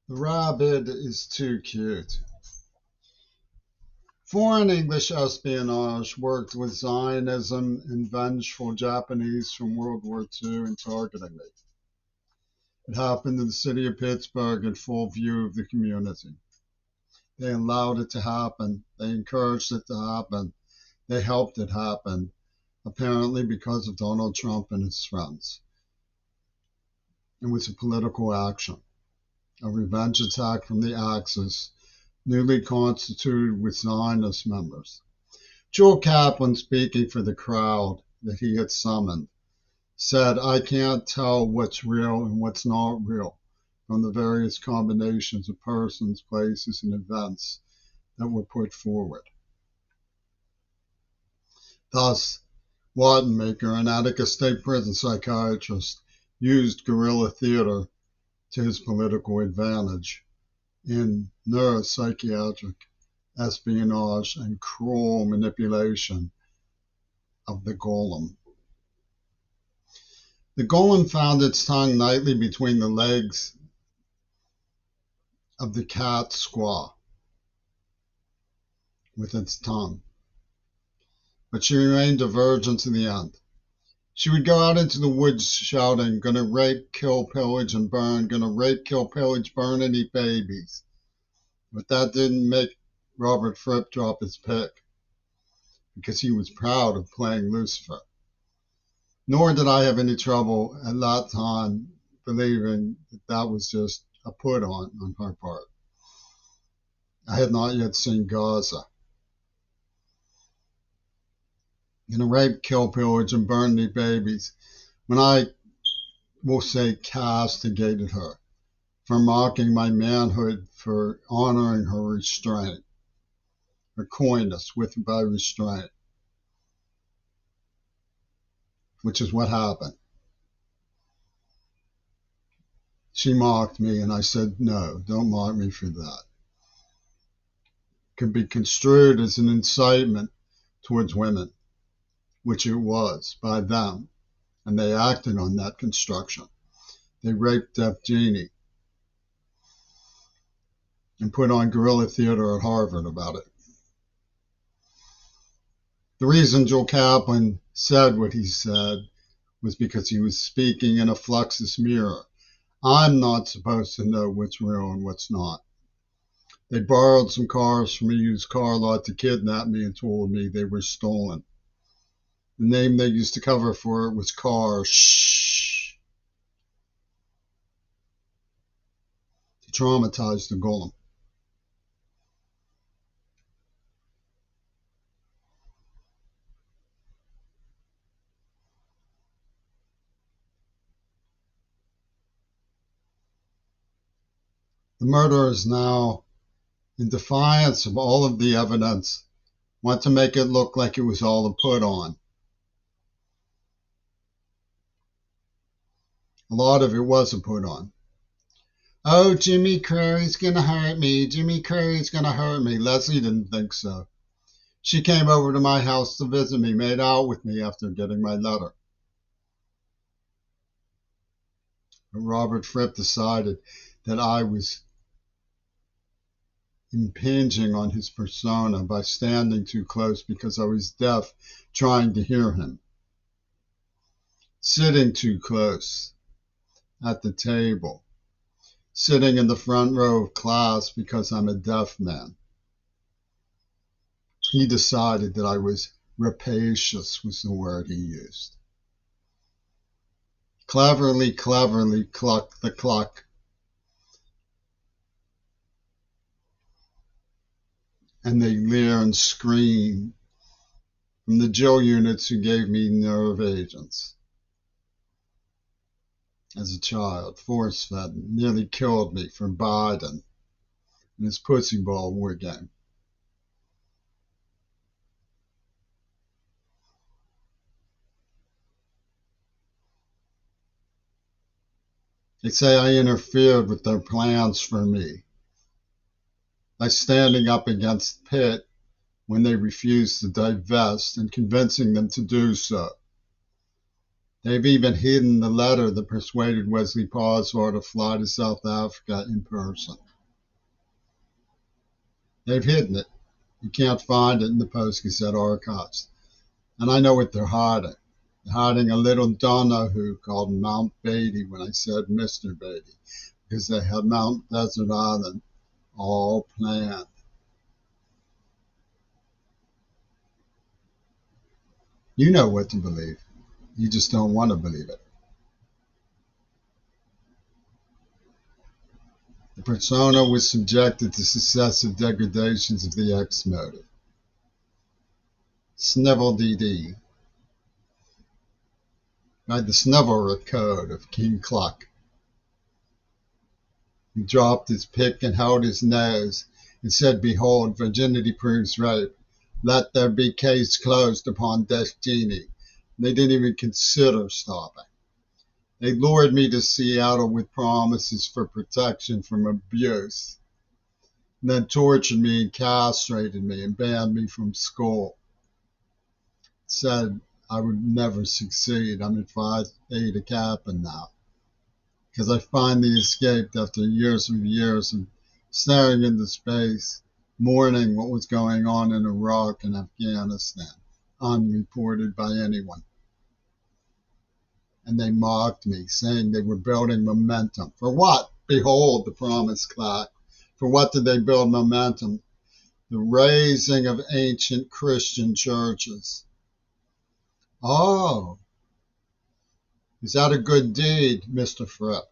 The rabbit is too cute. Foreign English espionage worked with Zionism and vengeful Japanese from World War II and targeting me. It happened in the city of Pittsburgh in full view of the community. They allowed it to happen. They encouraged it to happen. They helped it happen, apparently because of Donald Trump and his friends. It was a political action, a revenge attack from the Axis, newly constituted with Zionist members. Joel Kaplan, speaking for the crowd that he had summoned, said, "I can't tell what's real and what's not real from the various combinations of persons, places, and events that were put forward." Thus, Wattenmaker, an Attica State Prison psychiatrist, used guerrilla theater to his political advantage in neuropsychiatric espionage and cruel manipulation of the golem. The golem found its tongue nightly between the legs of the cat squaw with its tongue, but she remained a virgin to the end. She would go out into the woods shouting, "Gonna rape, kill, pillage, and burn. Gonna rape, kill, pillage, burn, and eat babies." But that didn't make Robert Fripp drop his pick, because he was proud of playing Lucifer. Nor did I have any trouble at that time believing that that was just a put on her part. I had not yet seen Gaza. Gonna rape, kill, pillage, and burn the babies. When I will say castigated her for mocking my manhood, for honoring her restraint, her coyness with by restraint, which is what happened. She mocked me, and I said, "No, don't mock me for that." It could be construed as an incitement towards women, which it was by them, and they acted on that construction. They raped Deaf Genie and put on guerrilla theater at Harvard about it. The reason Joel Kaplan said what he said was because he was speaking in a Fluxus mirror. I'm not supposed to know what's real and what's not. They borrowed some cars from a used car lot to kidnap me and told me they were stolen. The name they used to cover for it was Car Shh, to traumatize the golem. The murderers now, in defiance of all of the evidence, want to make it look like it was all a put on. A lot of it was a put on. "Oh, Jimmy Curry's gonna hurt me. Jimmy Curry's gonna hurt me." Leslie didn't think so. She came over to my house to visit me, made out with me after getting my letter. But Robert Fripp decided that I was impinging on his persona by standing too close because I was deaf, trying to hear him. Sitting too close at the table. Sitting in the front row of class because I'm a deaf man. He decided that I was rapacious, was the word he used. Cleverly cluck the cluck. And they leer and scream from the Jill units who gave me nerve agents. As a child, force-fed, nearly killed me for Biden and his pussy ball war game. They say I interfered with their plans for me by standing up against Pitt when they refused to divest and convincing them to do so. They've even hidden the letter that persuaded Wesley Parsvar to fly to South Africa in person. They've hidden it. You can't find it in the Post-Gazette archives. And I know what they're hiding. They're hiding a little Donahue called Mount Beatty when I said Mr. Beatty, because they had Mount Desert Island all planned. You know what to believe. You just don't want to believe it. The persona was subjected to successive degradations of the X motive. Snivel DD, by the Snivelric Code of King Cluck. He dropped his pick and held his nose and said, "Behold, virginity proves rape. Let there be case closed upon destiny." They didn't even consider stopping. They lured me to Seattle with promises for protection from abuse, and then tortured me and castrated me and banned me from school. Said I would never succeed. I'm at Phi Theta Kappa now, because I finally escaped after years and years of staring into space, mourning what was going on in Iraq and Afghanistan, unreported by anyone. And they mocked me, saying they were building momentum. For what? Behold the promised clock. For what did they build momentum? The raising of ancient Christian churches. Oh, is that a good deed, Mr. Fripp?